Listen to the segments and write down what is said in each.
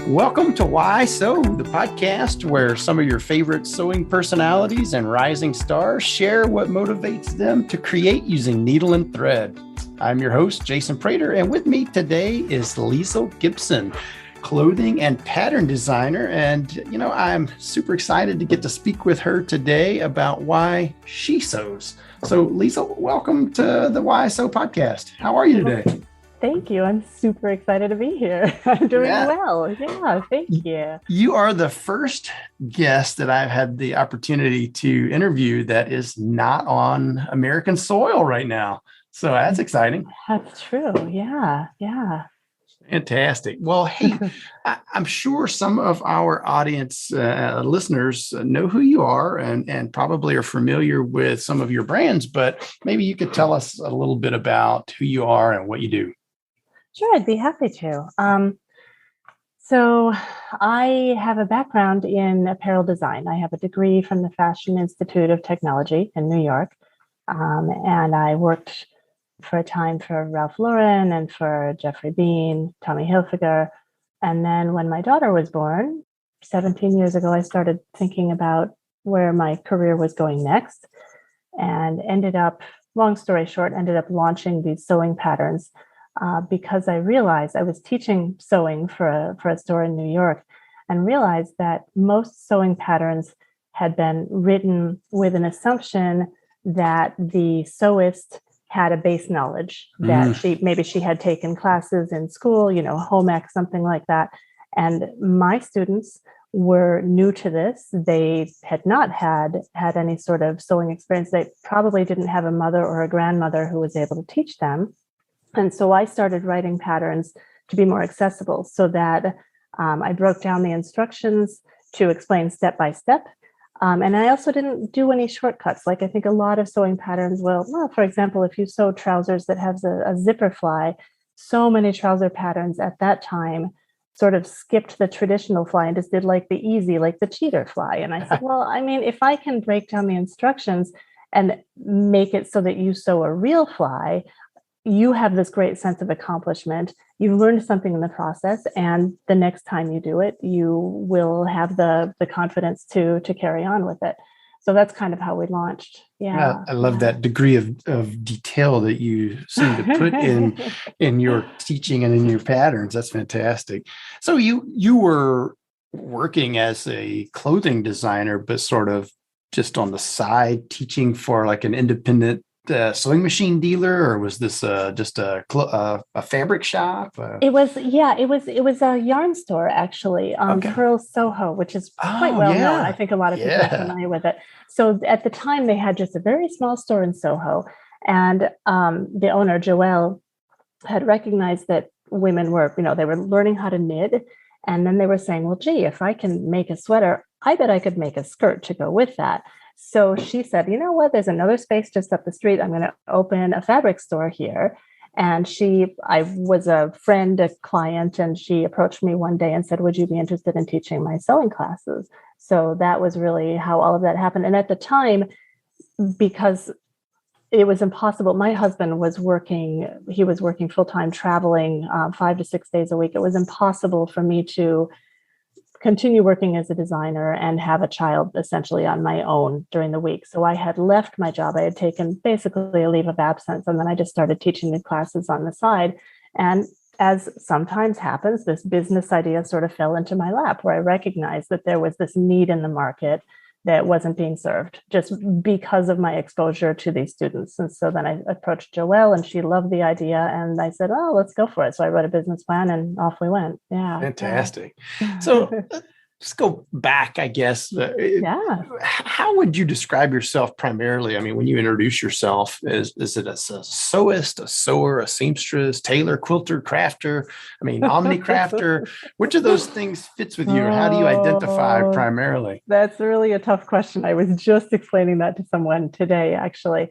Welcome to Why So, the podcast where some of your favorite sewing personalities and rising stars share what motivates them to create using needle and thread. I'm your host, Jason Prater, and with me today is Liesl Gibson, clothing and pattern designer. And, I'm super excited to get to speak with her today about why she sews. So, Liesl, welcome to the Why So podcast. How are you today? Thank you. I'm super excited to be here. I'm doing well. Yeah, thank you. You are the first guest that I've had the opportunity to interview that is not on American soil right now. So that's exciting. That's true. Yeah. Fantastic. Well, hey, I'm sure some of our audience listeners know who you are and probably are familiar with some of your brands, but maybe you could tell us a little bit about who you are and what you do. Sure, I'd be happy to. So I have a background in apparel design. I have a degree from the Fashion Institute of Technology in New York. And I worked for a time for Ralph Lauren and for Jeffrey Bean, Tommy Hilfiger. And then when my daughter was born, 17 years ago, I started thinking about where my career was going next and long story short, ended up launching these sewing patterns because I realized I was teaching sewing for a store in New York and realized that most sewing patterns had been written with an assumption that the sewist had a base knowledge that she had taken classes in school, home ec, something like that. And my students were new to this. They had not had any sort of sewing experience. They probably didn't have a mother or a grandmother who was able to teach them. And so I started writing patterns to be more accessible so that I broke down the instructions to explain step by step. And I also didn't do any shortcuts. Like I think a lot of sewing patterns will, for example, if you sew trousers that have a zipper fly, so many trouser patterns at that time sort of skipped the traditional fly and just did like the easy, like the cheater fly. And I said, if I can break down the instructions and make it so that you sew a real fly, you have this great sense of accomplishment. You've learned something in the process, and the next time you do it, you will have the confidence to carry on with it. So that's kind of how we launched. Yeah, I love that degree of detail that you seem to put in your teaching and in your patterns. That's fantastic. So you were working as a clothing designer, but sort of just on the side, teaching for like an independent sewing machine dealer, or was this just a fabric shop? It was a yarn store actually, Pearl Soho, which is quite well known. I think a lot of people are familiar with it. So at the time, they had just a very small store in Soho, and the owner Joelle had recognized that women were, they were learning how to knit, and then they were saying, well, gee, if I can make a sweater, I bet I could make a skirt to go with that. So she said, you know what, there's another space just up the street. I'm going to open a fabric store here. And I was a friend, a client, and she approached me one day and said, would you be interested in teaching my sewing classes? So that was really how all of that happened. And at the time, because it was impossible, my husband was working full-time, traveling 5 to 6 days a week. It was impossible for me to continue working as a designer and have a child essentially on my own during the week. So I had left my job. I had taken basically a leave of absence, and then I just started teaching the classes on the side. And as sometimes happens, this business idea sort of fell into my lap, where I recognized that there was this need in the market that wasn't being served just because of my exposure to these students. And so then I approached Joelle, and she loved the idea. And I said, let's go for it. So I wrote a business plan and off we went. Yeah. Fantastic. So let's go back, I guess. How would you describe yourself primarily? I mean, when you introduce yourself, is it a sewist, a sewer, a seamstress, tailor, quilter, crafter? I mean, omni-crafter? Which of those things fits with you? Or how do you identify primarily? That's really a tough question. I was just explaining that to someone today, actually.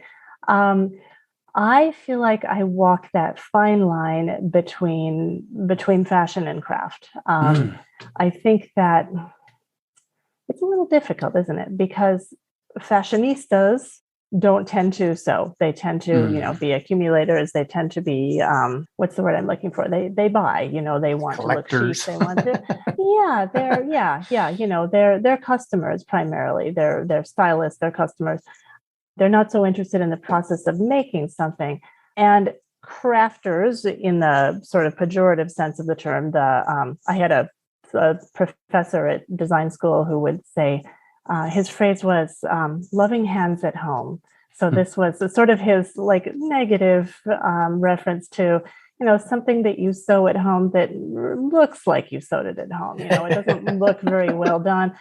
I feel like I walk that fine line between fashion and craft. I think that it's a little difficult, isn't it? Because fashionistas don't tend to sew. They tend to, be accumulators. They tend to be, what's the word I'm looking for? They buy, they want Collectors. to look chic. They want to, they're customers primarily. They're stylists, they're customers. They're not so interested in the process of making something. And crafters, in the sort of pejorative sense of the term, I had a professor at design school who would say, his phrase was loving hands at home. So this was sort of his like negative reference to, something that you sew at home that looks like you sewed it at home. It doesn't look very well done.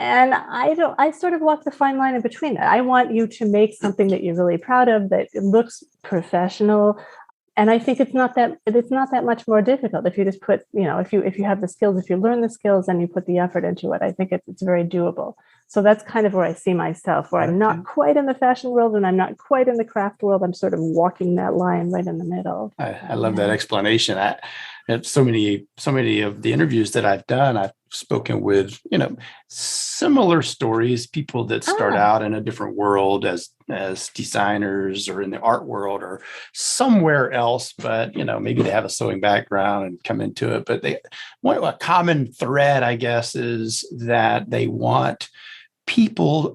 And I sort of walk the fine line in between that. I want you to make something that you're really proud of, that it looks professional. And I think it's not that much more difficult if you just put, if you have the skills, if you learn the skills and you put the effort into it. I think it's very doable. So that's kind of where I see myself, where I'm not quite in the fashion world and I'm not quite in the craft world. I'm sort of walking that line right in the middle. I love that explanation. So many of the interviews that I've done, I've spoken with, similar stories, people that start out in a different world as designers or in the art world or somewhere else, but, maybe they have a sewing background and come into it. But a common thread, I guess, is that they want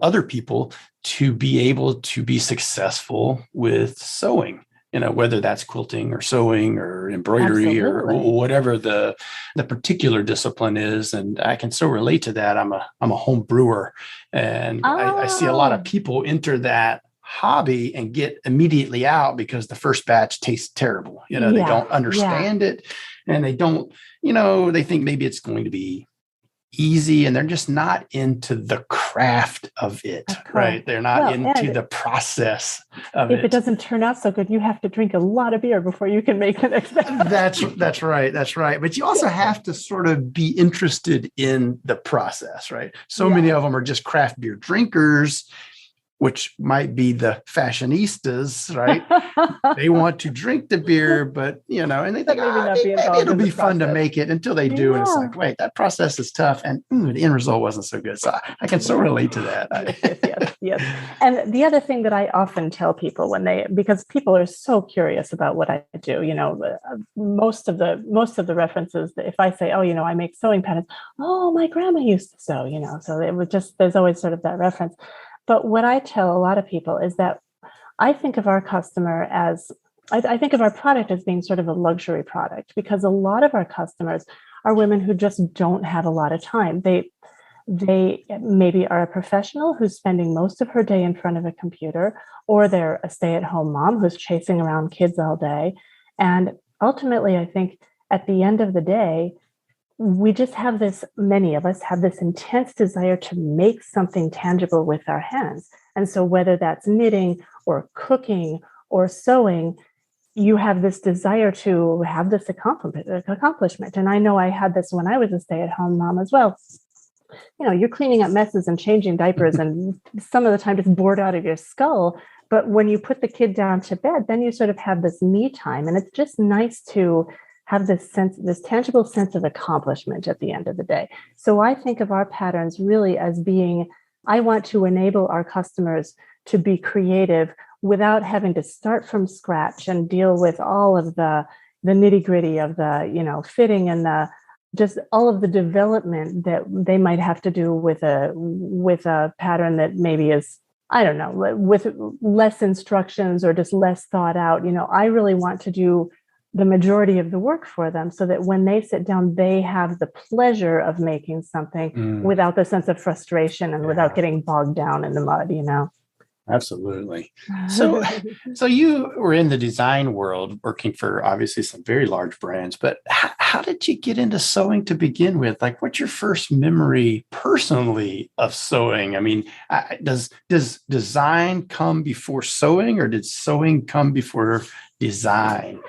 other people to be able to be successful with sewing. Whether that's quilting or sewing or embroidery or whatever the particular discipline is. And I can so relate to that. I'm a home brewer, and I see a lot of people enter that hobby and get immediately out because the first batch tastes terrible. They don't understand it, and they don't, they think maybe it's going to be easy, and they're just not into the craft of it, right? They're not into the process of it. If it doesn't turn out so good, you have to drink a lot of beer before you can make the next batch. That's right. But you also have to sort of be interested in the process, right? So many of them are just craft beer drinkers, which might be the fashionistas, right? They want to drink the beer, but, and they think, maybe it'll be fun to make it, until they do. And it's like, wait, that process is tough. And the end result wasn't so good. So I can so relate to that. Yes. And the other thing that I often tell people because people are so curious about what I do, most of the references that if I say, I make sewing patterns, my grandma used to sew, so it was there's always sort of that reference. But what I tell a lot of people is that I think of our customer I think of our product as being sort of a luxury product, because a lot of our customers are women who just don't have a lot of time. They maybe are a professional who's spending most of her day in front of a computer, or they're a stay-at-home mom who's chasing around kids all day. And ultimately, I think at the end of the day, many of us have this intense desire to make something tangible with our hands. And so whether that's knitting or cooking or sewing, you have this desire to have this accomplishment. And I know I had this when I was a stay-at-home mom as well. You're cleaning up messes and changing diapers and some of the time just bored out of your skull. But when you put the kid down to bed, then you sort of have this me time. And it's just nice to have this tangible sense of accomplishment at the end of the day. So I think of our patterns really as being, I want to enable our customers to be creative without having to start from scratch and deal with all of the nitty gritty of the, fitting and just all of the development that they might have to do with a pattern that maybe is, I don't know, with less instructions or just less thought out. I really want to do the majority of the work for them, so that when they sit down, they have the pleasure of making something without the sense of frustration and without getting bogged down in the mud, Absolutely. So you were in the design world working for obviously some very large brands, but how did you get into sewing to begin with? Like, what's your first memory personally of sewing? I mean, does design come before sewing, or did sewing come before design?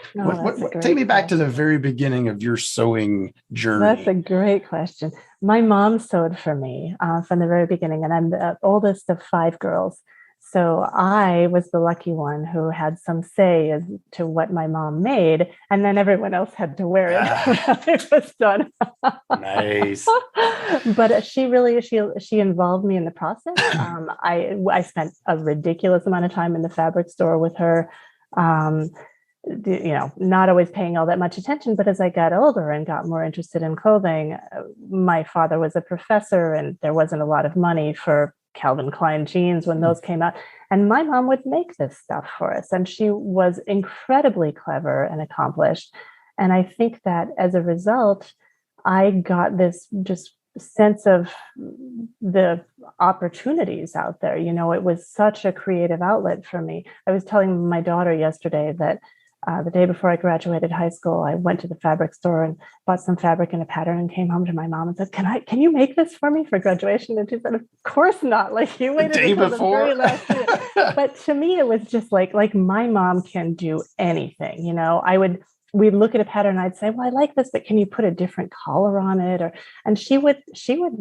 Take me back to the very beginning of your sewing journey. That's a great question. My mom sewed for me from the very beginning, and I'm the oldest of 5 girls. So I was the lucky one who had some say as to what my mom made, and then everyone else had to wear it when it was done. Nice. But she involved me in the process. I spent a ridiculous amount of time in the fabric store with her. Not always paying all that much attention, but as I got older and got more interested in clothing, my father was a professor and there wasn't a lot of money for Calvin Klein jeans when those came out. And my mom would make this stuff for us. And she was incredibly clever and accomplished. And I think that as a result, I got this just sense of the opportunities out there. It was such a creative outlet for me. I was telling my daughter yesterday that the day before I graduated high school, I went to the fabric store and bought some fabric and a pattern and came home to my mom and said, can you make this for me for graduation? And she said, of course not. Like, you waited until the very last year. But to me, it was just like my mom can do anything. We'd look at a pattern and I'd say, well, I like this, but can you put a different collar on it? And she would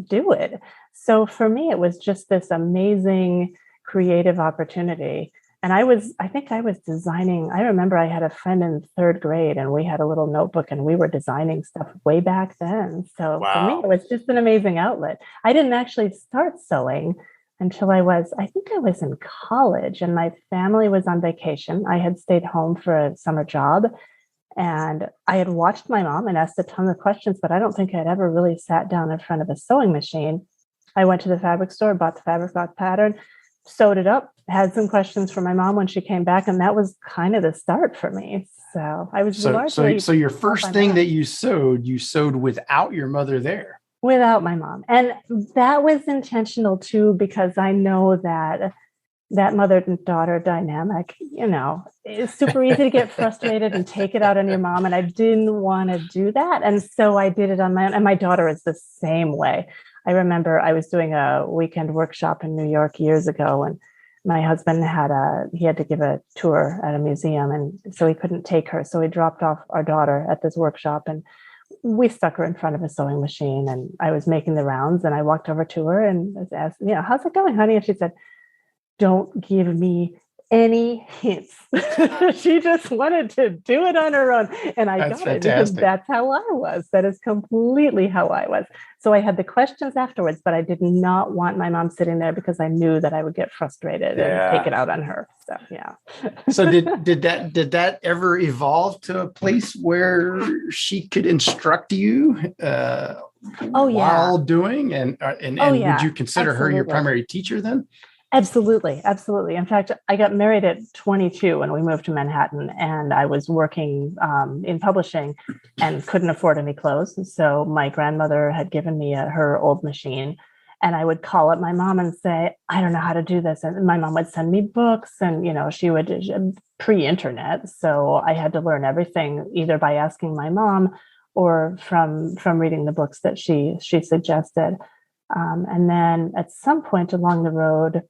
do it. So for me, it was just this amazing creative opportunity. And I think I was designing. I remember I had a friend in third grade and we had a little notebook and we were designing stuff way back then. So For me, it was just an amazing outlet. I didn't actually start sewing until I was in college and my family was on vacation. I had stayed home for a summer job and I had watched my mom and asked a ton of questions, but I don't think I'd ever really sat down in front of a sewing machine. I went to the fabric store, bought the fabric, bought the pattern, sewed it up, had some questions for my mom when she came back, and that was kind of the start for me. So I was so your first thing that you sewed without your mother there. Without my mom. And that was intentional too, because I know that mother and daughter dynamic, it's super easy to get frustrated and take it out on your mom. And I didn't want to do that. And so I did it on my own. And my daughter is the same way. I remember I was doing a weekend workshop in New York years ago, and my husband had to give a tour at a museum, and so he couldn't take her. So he dropped off our daughter at this workshop, and we stuck her in front of a sewing machine. And I was making the rounds, and I walked over to her and was asked, how's it going, honey? And she said, "Don't give me any hints." She just wanted to do it on her own. And I got it because that's how I was. That is completely how I was. So I had the questions afterwards, but I did not want my mom sitting there because I knew that I would get frustrated and take it out on her. So, yeah. So did that ever evolve to a place where she could instruct you while doing? And would you consider her your primary teacher then? Absolutely. Absolutely. In fact, I got married at 22 when we moved to Manhattan, and I was working in publishing and couldn't afford any clothes. So my grandmother had given me her old machine, and I would call up my mom and say, I don't know how to do this. And my mom would send me books, and, she would pre-internet. So I had to learn everything either by asking my mom or from reading the books that she suggested. And then at some point along the road,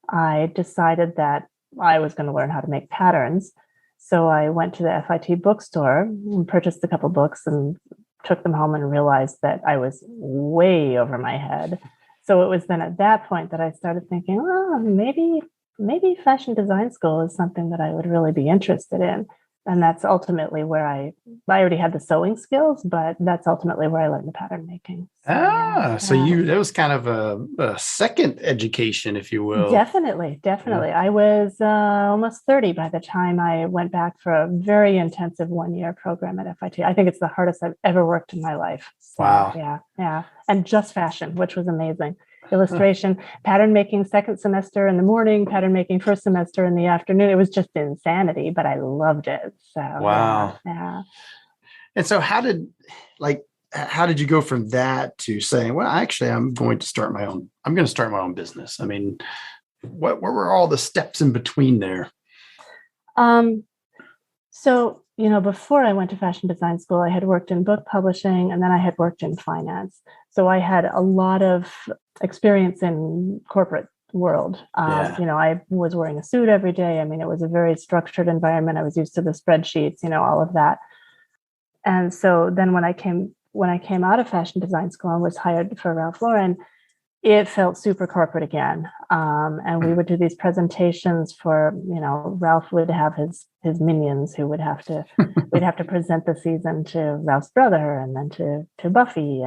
I decided that I was going to learn how to make patterns. So I went to the FIT bookstore and purchased a couple books and took them home and realized that I was way over my head. So it was then at that point that I started thinking, maybe fashion design school is something that I would really be interested in. And that's ultimately where I already had the sewing skills, but that's ultimately where I learned the pattern making. So that was kind of a second education, if you will. Definitely. Yeah. I was almost 30 by the time I went back for a very intensive 1-year program at FIT. I think it's the hardest I've ever worked in my life. So, wow. Yeah. And just fashion, which was amazing. Illustration, pattern making second semester in the morning, pattern making first semester in the afternoon. It was just insanity, but I loved it. So wow. Yeah. And so how did you go from that to saying, well, actually, I'm going to start my own business? I mean, what were all the steps in between there? So, before I went to fashion design school, I had worked in book publishing, and then I had worked in finance. So I had a lot of experience in corporate world. I was wearing a suit every day. I mean, it was a very structured environment. I was used to the spreadsheets, all of that. And so then when I came out of fashion design school and was hired for Ralph Lauren, it felt super corporate again. And we would do these presentations for, Ralph would have his minions who would have to, we'd have to present the season to Ralph's brother and then to Buffy,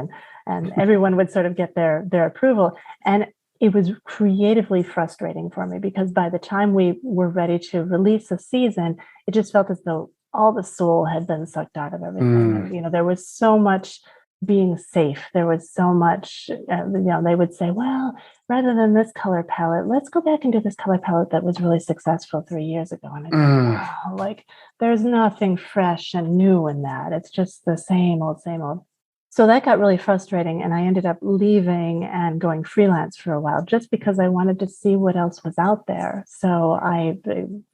and everyone would sort of get their approval. And it was creatively frustrating for me because by the time we were ready to release a season, it just felt as though all the soul had been sucked out of everything. And, there was so much being safe. There was so much, they would say, well, rather than this color palette, let's go back and do this color palette that was really successful 3 years ago. And I go, wow, like there's nothing fresh and new in that. It's just the same old, same old. So that got really frustrating. And I ended up leaving and going freelance for a while just because I wanted to see what else was out there. So I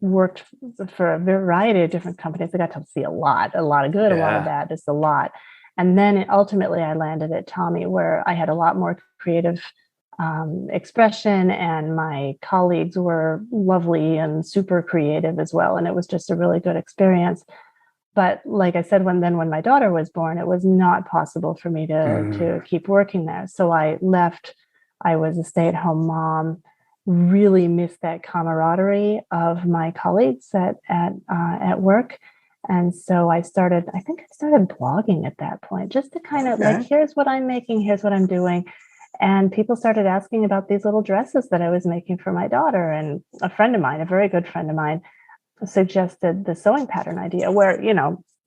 worked for a variety of different companies. I got to see a lot of good, a lot of bad, just a lot. And then ultimately I landed at Tommy, where I had a lot more creative expression, and my colleagues were lovely and super creative as well. And it was just a really good experience. But like I said, when my daughter was born, it was not possible for me to keep working there. So I left. I was a stay-at-home mom, really missed that camaraderie of my colleagues at work. And so I started blogging at that point, just to kind of like, here's what I'm making, here's what I'm doing. And people started asking about these little dresses that I was making for my daughter. And a friend of mine, a very good friend of mine, suggested the sewing pattern idea, where,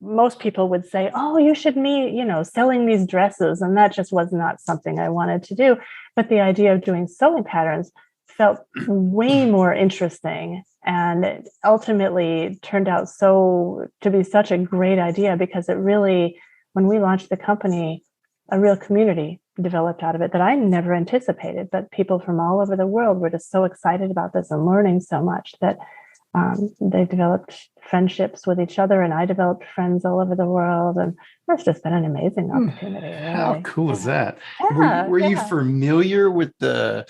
most people would say, oh, you should be, selling these dresses. And that just was not something I wanted to do. But the idea of doing sewing patterns felt way more interesting. And it ultimately turned out to be such a great idea, because it really, when we launched the company, a real community developed out of it that I never anticipated. But people from all over the world were just so excited about this and learning so much that they developed friendships with each other, and I developed friends all over the world. And that's just been an amazing opportunity. Really. How cool is that? Were you familiar with the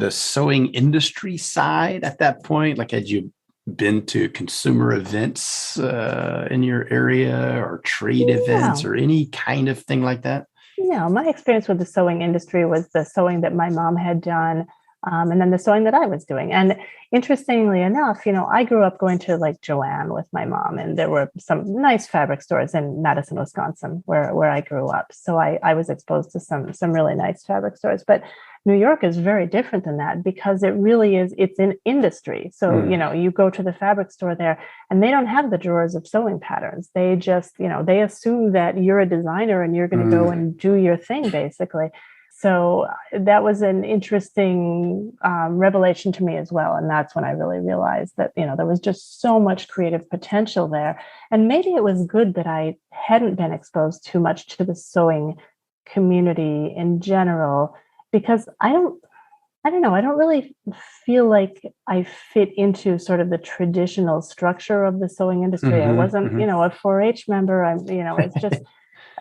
sewing industry side at that point? Like, had you been to consumer events in your area, or trade events, or any kind of thing like that? No, my experience with the sewing industry was the sewing that my mom had done. And then the sewing that I was doing. And interestingly enough, I grew up going to like Joann with my mom, and there were some nice fabric stores in Madison, Wisconsin, where I grew up. So I was exposed to some really nice fabric stores. But New York is very different than that, because it really is, it's an industry. So, you go to the fabric store there, and they don't have the drawers of sewing patterns. They just, they assume that you're a designer and you're going to go and do your thing, basically. So that was an interesting revelation to me as well. And that's when I really realized that, there was just so much creative potential there. And maybe it was good that I hadn't been exposed too much to the sewing community in general, because I don't know, I don't really feel like I fit into sort of the traditional structure of the sewing industry. I wasn't, a 4-H member. It's just...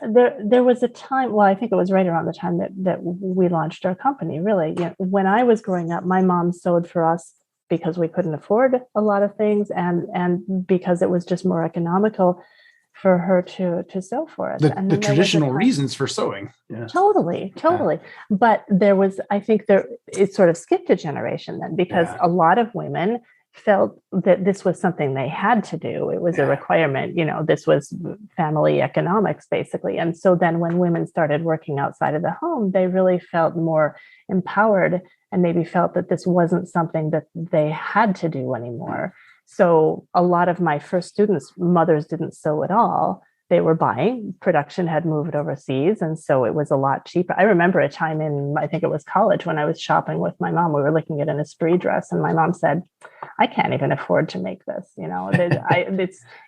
There was a time, well, I think it was right around the time that we launched our company, really. When I was growing up, my mom sewed for us because we couldn't afford a lot of things, and because it was just more economical for her to sew for us. The traditional reasons for sewing. Yeah. Totally. But it sort of skipped a generation then, because a lot of women felt that this was something they had to do. It was a requirement, this was family economics, basically. And so then when women started working outside of the home, they really felt more empowered, and maybe felt that this wasn't something that they had to do anymore. So a lot of my first students' mothers didn't sew at all. They were buying. Production had moved overseas, and so it was a lot cheaper. I remember a time in, I think it was college, when I was shopping with my mom. We were looking at an Esprit dress, and my mom said, I can't even afford to make this.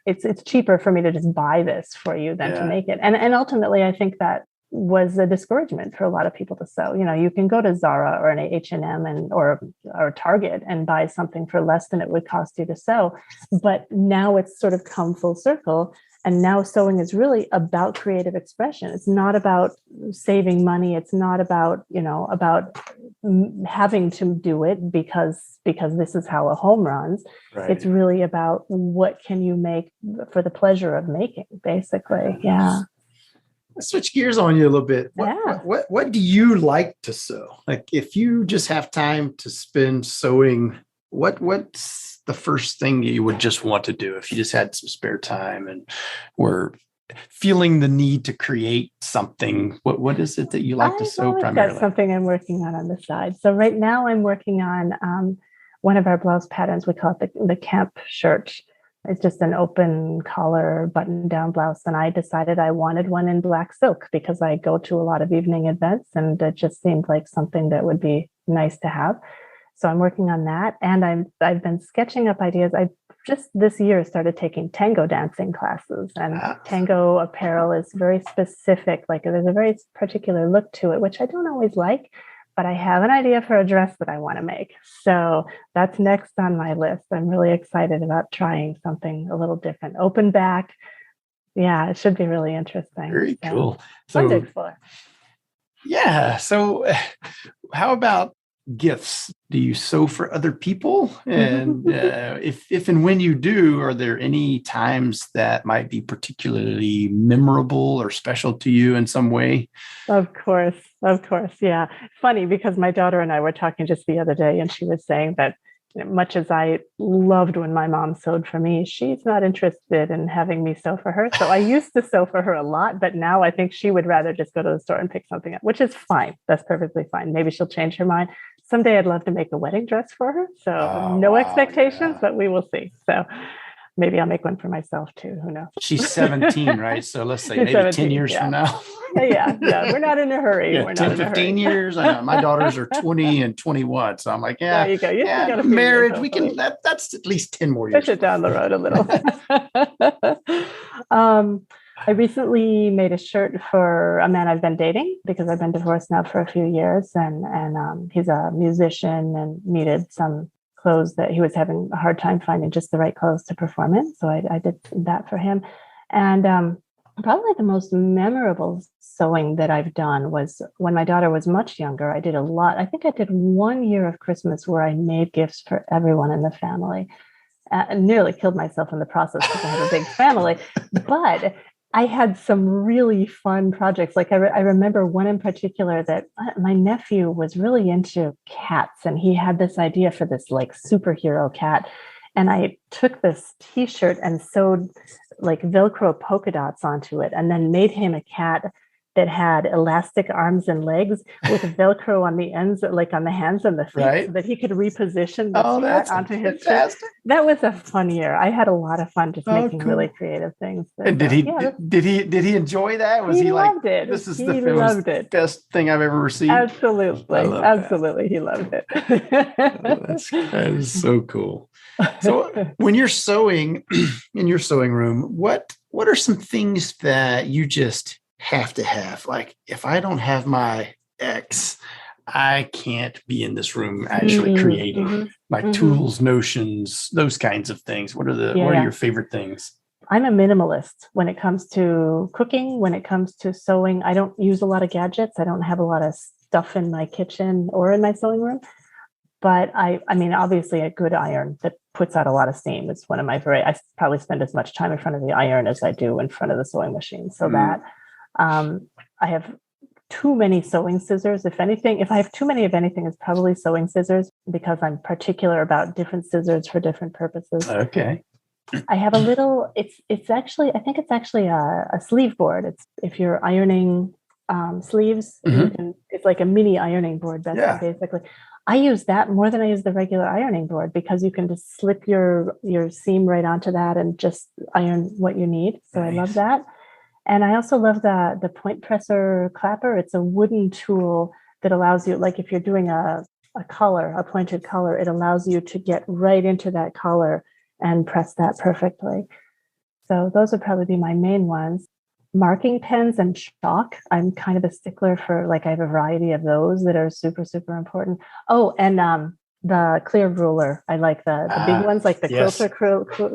It's cheaper for me to just buy this for you than to make it. And ultimately, I think that was a discouragement for a lot of people to sew. You can go to Zara or an H&M or Target and buy something for less than it would cost you to sew. But now it's sort of come full circle. And now sewing is really about creative expression. It's not about saving money. It's not about, about having to do it because this is how a home runs. Right. It's really about what can you make for the pleasure of making, basically. Yeah. Let's switch gears on you a little bit. Yeah. What do you like to sew? Like if you just have time to spend sewing, what's the first thing you would just want to do if you just had some spare time and were feeling the need to create something? What is it that you like to sew primarily? Got something I'm working on the side. So right now I'm working on one of our blouse patterns. We call it the camp shirt. It's just an open collar button down blouse. And I decided I wanted one in black silk because I go to a lot of evening events and it just seemed like something that would be nice to have. So I'm working on that. And I've been sketching up ideas. I just this year started taking tango dancing classes, and tango apparel is very specific. Like there's a very particular look to it, which I don't always like. But I have an idea for a dress that I want to make. So that's next on my list. I'm really excited about trying something a little different. Open back. Yeah, it should be really interesting. Very cool. Fun to explore. Yeah. So how about gifts? Do you sew for other people? And if and when you do, are there any times that might be particularly memorable or special to you in some way? Of course. Yeah. Funny because my daughter and I were talking just the other day, and she was saying that much as I loved when my mom sewed for me, she's not interested in having me sew for her. So I used to sew for her a lot, but now I think she would rather just go to the store and pick something up, which is fine. That's perfectly fine. Maybe she'll change her mind. Someday I'd love to make a wedding dress for her. So no expectations, but we will see. So maybe I'll make one for myself too. Who knows? She's 17, right? So let's say maybe 17, 10 years from now. Yeah. We're not in a hurry. Yeah, we're 10, not 15 years. I know. My daughters are 20 and 21. So I'm like, there you go. Marriage, we can, that's at least 10 more years. Push it down the road a little. I recently made a shirt for a man I've been dating because I've been divorced now for a few years. And he's a musician and needed some clothes that he was having a hard time finding just the right clothes to perform in. So I did that for him. And probably the most memorable sewing that I've done was when my daughter was much younger. I did a lot. I think I did 1 year of Christmas where I made gifts for everyone in the family. Nearly killed myself in the process because I have a big family. But I had some really fun projects. Like I remember one in particular that my nephew was really into cats, and he had this idea for this like superhero cat. And I took this T-shirt and sewed like Velcro polka dots onto it, and then made him a cat that had elastic arms and legs with Velcro on the ends, like on the hands and the feet, so that he could reposition the cat onto his shirt. That was a fun year. I had a lot of fun just making really creative things. And did he enjoy that? Was he like, it. This is the best thing I've ever received? Absolutely. He loved it. That is so cool. So when you're sewing in your sewing room, what are some things that you just have to have? Like, if I don't have my X, I can't be in this room actually creating my tools, notions, those kinds of things. What are your favorite things? I'm a minimalist when it comes to cooking, when it comes to sewing. I don't use a lot of gadgets. I don't have a lot of stuff in my kitchen or in my sewing room. But I mean, obviously a good iron that puts out a lot of steam is one of my I probably spend as much time in front of the iron as I do in front of the sewing machine. So that I have too many sewing scissors. If I have too many of anything, it's probably sewing scissors because I'm particular about different scissors for different purposes. Okay. I have a little, I think it's actually a sleeve board. It's if you're ironing sleeves, it's like a mini ironing board, basically. I use that more than I use the regular ironing board because you can just slip your seam right onto that and just iron what you need. So nice. I love that. And I also love the point presser clapper. It's a wooden tool that allows you, like if you're doing a collar, a pointed collar, it allows you to get right into that collar and press that perfectly. So those would probably be my main ones. Marking pens and chalk. I'm kind of a stickler for, like, I have a variety of those that are super, super important. Oh, and the clear ruler. I like the big ones, like the quilter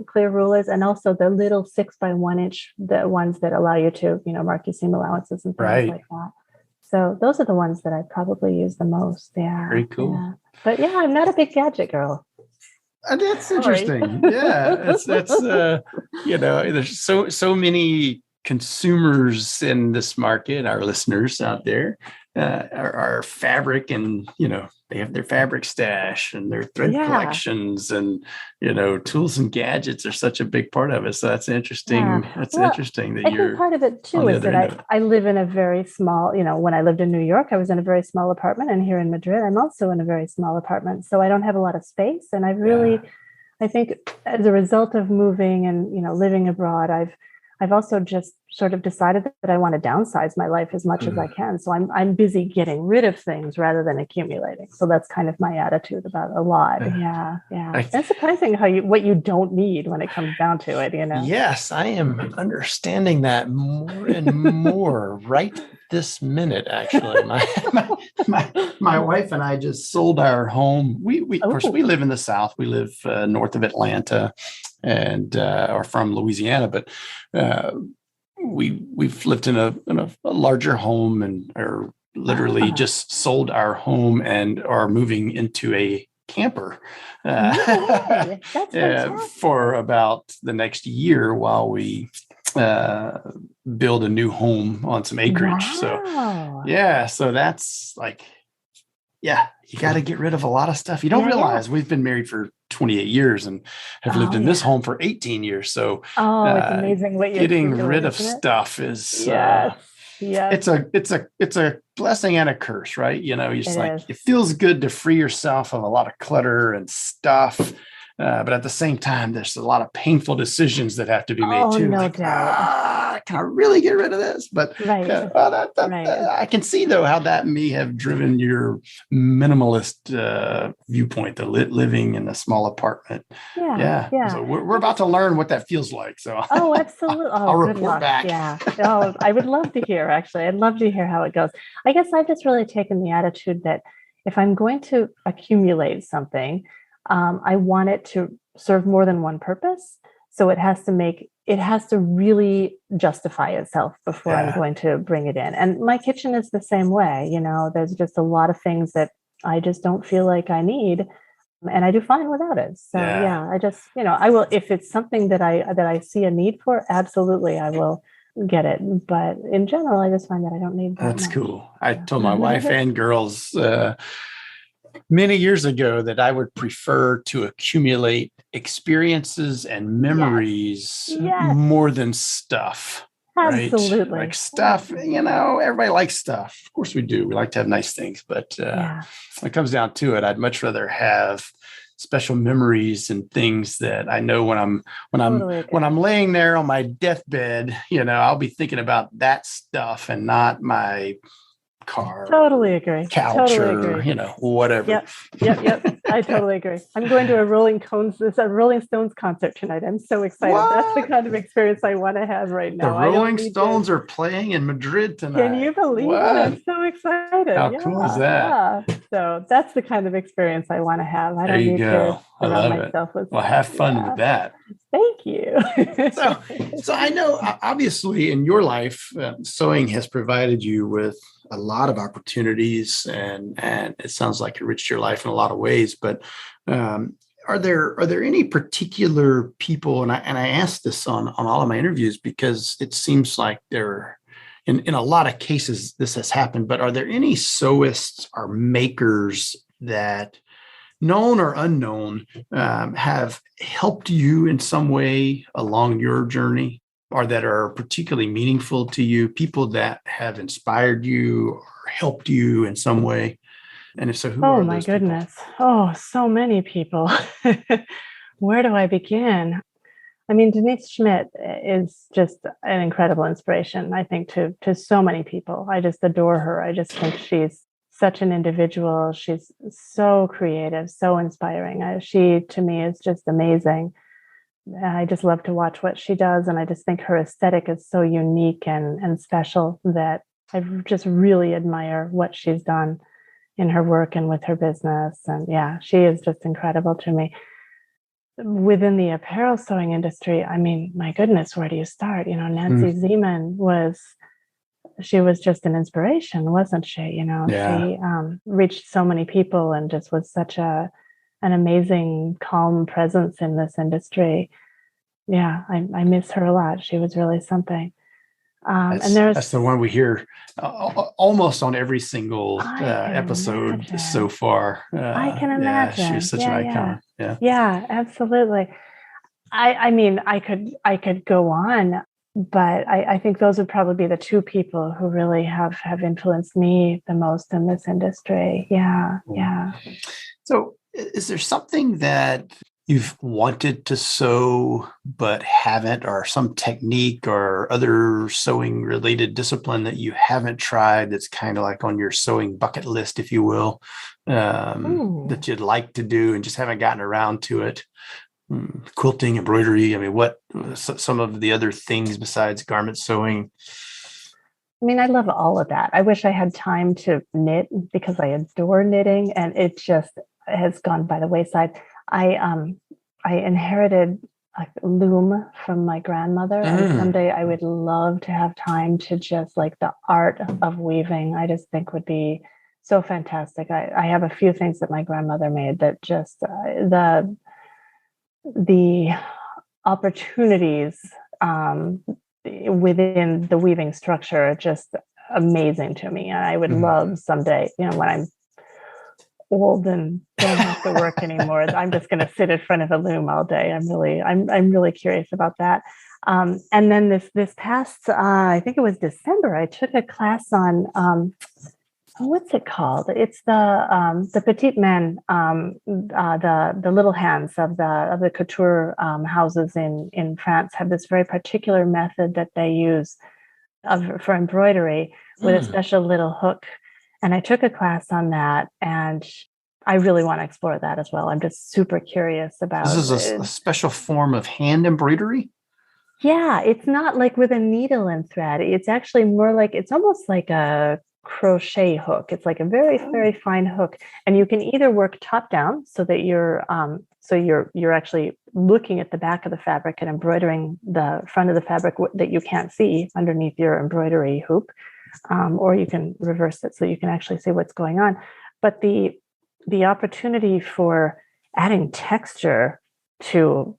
clear rulers, and also the little 6x1 inch, the ones that allow you to, mark your seam allowances and things like that. So those are the ones that I probably use the most. Yeah. Very cool. Yeah. But yeah, I'm not a big gadget girl. That's interesting. Yeah. That's there's so many consumers in this market, our listeners out there, are fabric, and they have their fabric stash and their thread collections, and tools and gadgets are such a big part of it. So that's interesting. Yeah. That's Well, interesting that I think part of it too is that I live in a very small, when I lived in New York, I was in a very small apartment, and here in Madrid, I'm also in a very small apartment. So I don't have a lot of space. And I think as a result of moving and, living abroad, I've also just sort of decided that I want to downsize my life as much as I can. So I'm busy getting rid of things rather than accumulating. So that's kind of my attitude about a lot. Yeah. It's surprising what you don't need when it comes down to it, Yes, I am understanding that more and more right this minute. Actually, my wife and I just sold our home. We of course we live in the South. We live north of Atlanta, and are from Louisiana, but we've lived in a larger home, and are literally just sold our home and are moving into a camper for about the next year while we build a new home on some acreage. Wow. So that's like, you got to get rid of a lot of stuff. You don't realize we've been married for 28 years and have lived in this home for 18 years. So it's amazing what you're getting doing, rid of stuff is it's a blessing and a curse, right? It feels good to free yourself of a lot of clutter and stuff. But at the same time, there's a lot of painful decisions that have to be made too. No doubt. Can I really get rid of this? But I can see, though, how that may have driven your minimalist viewpoint, the living in a small apartment. So we're about to learn what that feels like. So absolutely. I'll report back. Yeah. I would love to hear, actually. I'd love to hear how it goes. I guess I've just really taken the attitude that if I'm going to accumulate something, I want it to serve more than one purpose. So it has to really justify itself before I'm going to bring it in. And my kitchen is the same way. There's just a lot of things that I just don't feel like I need, and I do fine without it. So I just, I will, if it's something that I see a need for, absolutely, I will get it. But in general, I just find that I don't need that. That's much. Cool. I told my wife and girls many years ago that I would prefer to accumulate experiences and memories more than stuff. Absolutely. Right? Like stuff, everybody likes stuff. Of course we do. We like to have nice things, but when it comes down to it, I'd much rather have special memories and things that I know when I'm laying there on my deathbed, I'll be thinking about that stuff and not my car, totally agree, couch, or whatever. Yep. I totally agree. I'm going to a Rolling Stones concert tonight. I'm so excited. What? That's the kind of experience I want to have right now. The Rolling Stones are playing in Madrid tonight. Can you believe it? I'm so excited. How cool is that? Yeah. So that's the kind of experience I want to have. I don't need to surround myself with. Well, have fun with that. Thank you. So I know, obviously, in your life, sewing has provided you with a lot of opportunities, and it sounds like it enriched your life in a lot of ways. But are there any particular people? And I ask this on all of my interviews because it seems like there, in a lot of cases, this has happened. But are there any sewists or makers that, known or unknown, have helped you in some way along your journey, or that are particularly meaningful to you, people that have inspired you or helped you in some way? And if so, who are those? Oh, my goodness. Oh, so many people. Where do I begin? I mean, Denise Schmidt is just an incredible inspiration, I think, to so many people. I just adore her. I just think she's such an individual. She's so creative, so inspiring. She, to me, is just amazing. I just love to watch what she does. And I just think her aesthetic is so unique and special that I just really admire what she's done in her work and with her business. And she is just incredible to me. Within the apparel sewing industry, I mean, my goodness, where do you start? Nancy Zeman she was just an inspiration, wasn't she? She reached so many people and just was such an amazing, calm presence in this industry. I miss her a lot. She was really something. And there's that's the one we hear almost on every single I can episode imagine. so far. I can imagine. Yeah, she's such an icon. Yeah. Yeah, absolutely. I mean, I could go on, but I think those would probably be the two people who really have influenced me the most in this industry. Yeah, yeah. So is there something that you've wanted to sew but haven't, or some technique or other sewing related discipline that you haven't tried that's kind of like on your sewing bucket list, if you will, that you'd like to do and just haven't gotten around to it? Quilting, embroidery. I mean, what some of the other things besides garment sewing? I mean, I love all of that. I wish I had time to knit because I adore knitting, and it just has gone by the wayside. I inherited a loom from my grandmother, and someday I would love to have time to just like the art of weaving. I just think would be so fantastic. I have a few things that my grandmother made that just the opportunities within the weaving structure are just amazing to me. And I would love someday, when I'm old and don't have to work anymore, I'm just going to sit in front of a loom all day. I'm really curious about that. And then this past, I think it was December, I took a class on what's it called? It's the petite main, the little hands of the couture houses in France have this very particular method that they use for embroidery with a special little hook. And I took a class on that, and I really want to explore that as well. I'm just super curious about. This is a special form of hand embroidery. Yeah, it's not like with a needle and thread. It's actually more like, it's almost like a crochet hook. It's like a very, very fine hook, and you can either work top down so that you're actually looking at the back of the fabric and embroidering the front of the fabric that you can't see underneath your embroidery hoop, or you can reverse it so you can actually see what's going on. But the opportunity for adding texture to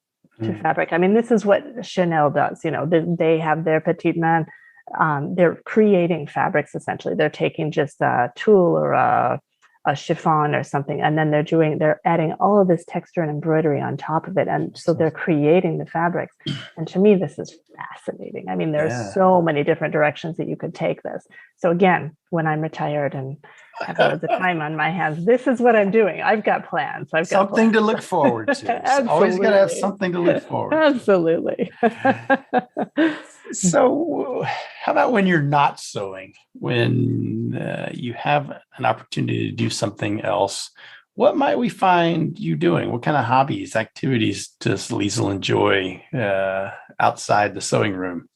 fabric. I mean, this is what Chanel does. They have their petite main. They're creating fabrics, essentially. They're taking just a tulle or a chiffon or something, and then they're adding all of this texture and embroidery on top of it. And so they're creating the fabrics. And to me, this is fascinating. I mean, there's so many different directions that you could take this. So again, when I'm retired and have loads of time on my hands, this is what I'm doing. I've got plans. I've got something to look forward to. Always got to have something to look forward to. Absolutely. So how about when you're not sewing, when you have an opportunity to do something else? What might we find you doing? What kind of hobbies, activities does Liesl enjoy outside the sewing room?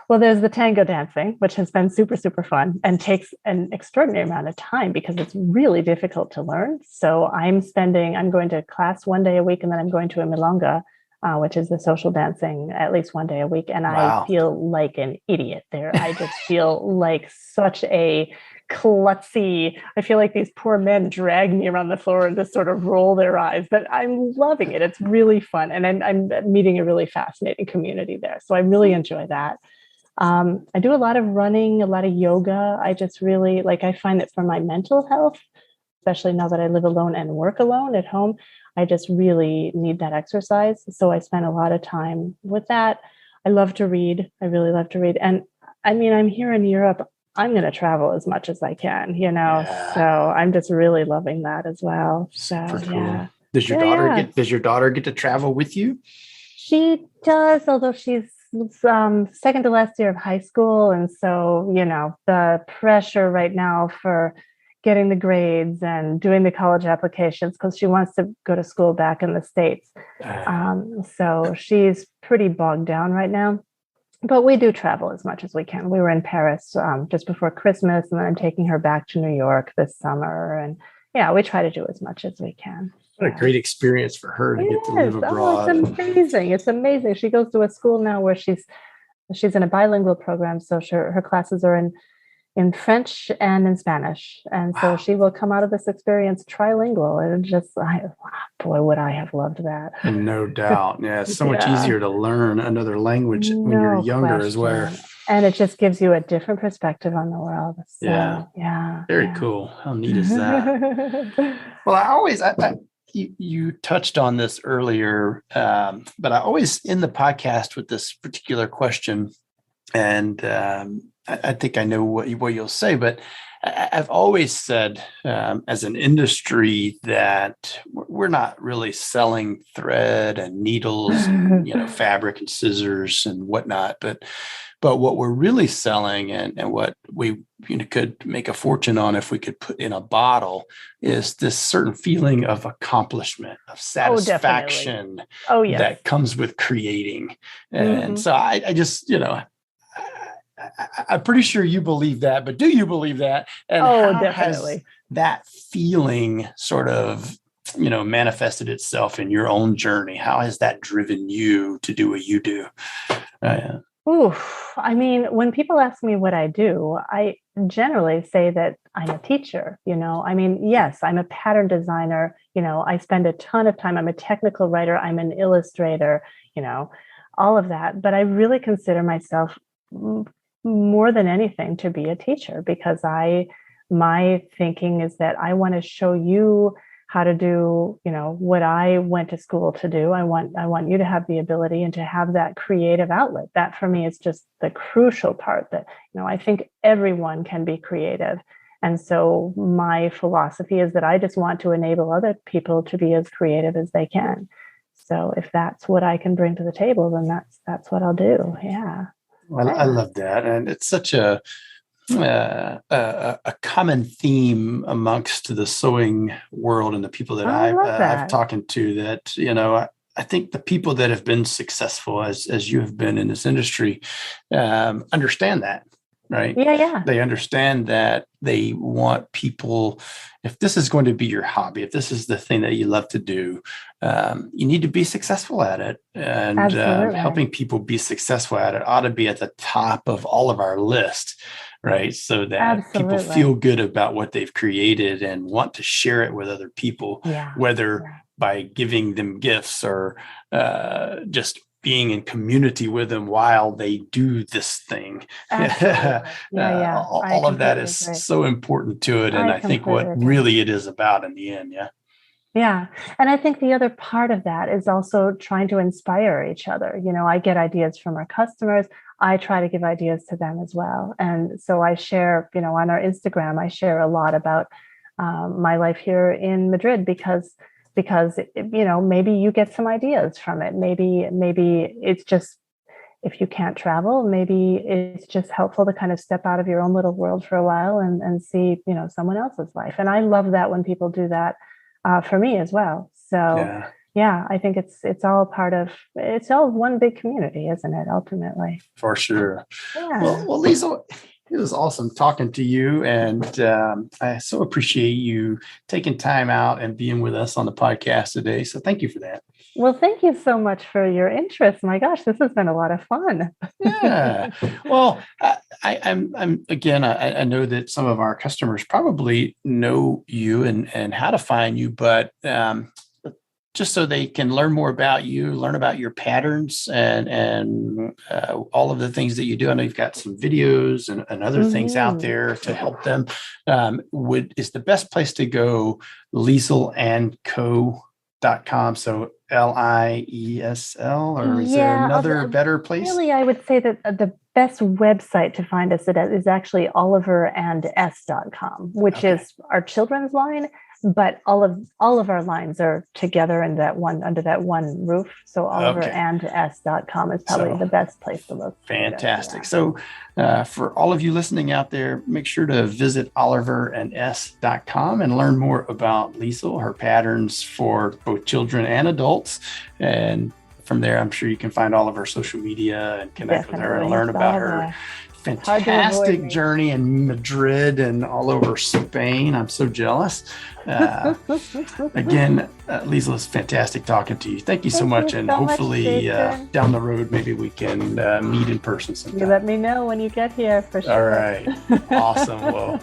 Well, there's the tango dancing, which has been super, super fun and takes an extraordinary amount of time because it's really difficult to learn. So I'm going to class one day a week, and then I'm going to a milonga, which is the social dancing, at least one day a week. And I feel like an idiot there. I just feel like such a klutzy. I feel like these poor men drag me around the floor and just sort of roll their eyes, but I'm loving it. It's really fun. And I'm meeting a really fascinating community there. So I really enjoy that. I do a lot of running, a lot of yoga. I just really I find that for my mental health, especially now that I live alone and work alone at home, I just really need that exercise. So I spend a lot of time with that. I love to read. I really love to read. And I mean, I'm here in Europe. I'm going to travel as much as I can, so I'm just really loving that as well. So, cool. Does your daughter get to travel with you? She does, although she's second to last year of high school. And so, the pressure right now for getting the grades and doing the college applications, because she wants to go to school back in the States. So she's pretty bogged down right now. But we do travel as much as we can. We were in Paris just before Christmas, and then I'm taking her back to New York this summer. And we try to do as much as we can. What a great experience for her to get to live abroad. It's amazing. It's amazing. She goes to a school now where she's in a bilingual program. So her classes are in in French and in Spanish. And so she will come out of this experience trilingual. And boy, would I have loved that. And no doubt. Yeah, it's so much easier to learn another language when you're younger as well. And it just gives you a different perspective on the world. So, Very cool. How neat is that? Well, you touched on this earlier, but I always end the podcast with this particular question. And I think I know what you'll say, but I've always said as an industry that we're not really selling thread and needles and, fabric and scissors and whatnot, but what we're really selling and what we could make a fortune on if we could put in a bottle is this certain feeling of accomplishment, of satisfaction that comes with creating. And so I just, I'm pretty sure you believe that, but do you believe that? And how definitely has that feeling sort of, manifested itself in your own journey? How has that driven you to do what you do? I mean, when people ask me what I do, I generally say that I'm a teacher, I mean, yes, I'm a pattern designer. I spend a ton of time. I'm a technical writer. I'm an illustrator, all of that. But I really consider myself more than anything to be a teacher, because my thinking is that I want to show you how to do, what I went to school to do. I want you to have the ability and to have that creative outlet. That for me is just the crucial part, that, I think everyone can be creative. And so my philosophy is that I just want to enable other people to be as creative as they can. So if that's what I can bring to the table, then that's what I'll do. Yeah. Well, I love that. And it's such a common theme amongst the sewing world and the people that I've talked to, that, I think the people that have been successful as you have been in this industry understand that, right? Yeah. They understand that they want people, if this is going to be your hobby, if this is the thing that you love to do, you need to be successful at it. And helping people be successful at it ought to be at the top of all of our list, right? So that people feel good about what they've created and want to share it with other people, whether by giving them gifts or just being in community with them while they do this thing. All of that is so important to it. And I think what really it is about in the end. Yeah. And I think the other part of that is also trying to inspire each other. I get ideas from our customers. I try to give ideas to them as well. And so I share, on our Instagram, I share a lot about my life here in Madrid, because maybe you get some ideas from it. Maybe it's just, if you can't travel, maybe it's just helpful to kind of step out of your own little world for a while and see, someone else's life. And I love that when people do that for me as well. So I think it's all one big community, isn't it? Ultimately. For sure. Yeah. Well, Liesl, it was awesome talking to you. And I so appreciate you taking time out and being with us on the podcast today. So thank you for that. Well, thank you so much for your interest. My gosh, this has been a lot of fun. Yeah. Well, I'm again, I know that some of our customers probably know you and how to find you, but just so they can learn more about you, learn about your patterns and all of the things that you do. I know you've got some videos and other things out there to help them. Is the best place to go lieslandco.com? So Liesl, or is there another better place? Really, I would say that the best website to find us at is actually oliverands.com, which is our children's line. But all of our lines are together in that one, under that one roof. So oliverands.com is probably the best place to look. Fantastic. So for all of you listening out there, make sure to visit oliverands.com and learn more about Liesl, her patterns for both children and adults. And from there, I'm sure you can find all of her social media and connect with her and learn about her fantastic journey in Madrid and all over Spain. I'm so jealous. Again, Liesl, it's fantastic talking to you. Thank you so much. And hopefully down the road, maybe we can meet in person sometime. You let me know when you get here for sure. All right. Awesome. Well,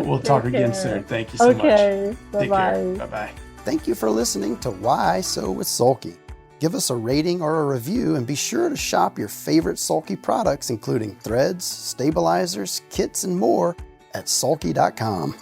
we'll talk again soon. Thank you so much. Okay. Take care. Bye-bye. Thank you for listening to Why Sew with Sulky. Give us a rating or a review, and be sure to shop your favorite Sulky products, including threads, stabilizers, kits, and more at sulky.com.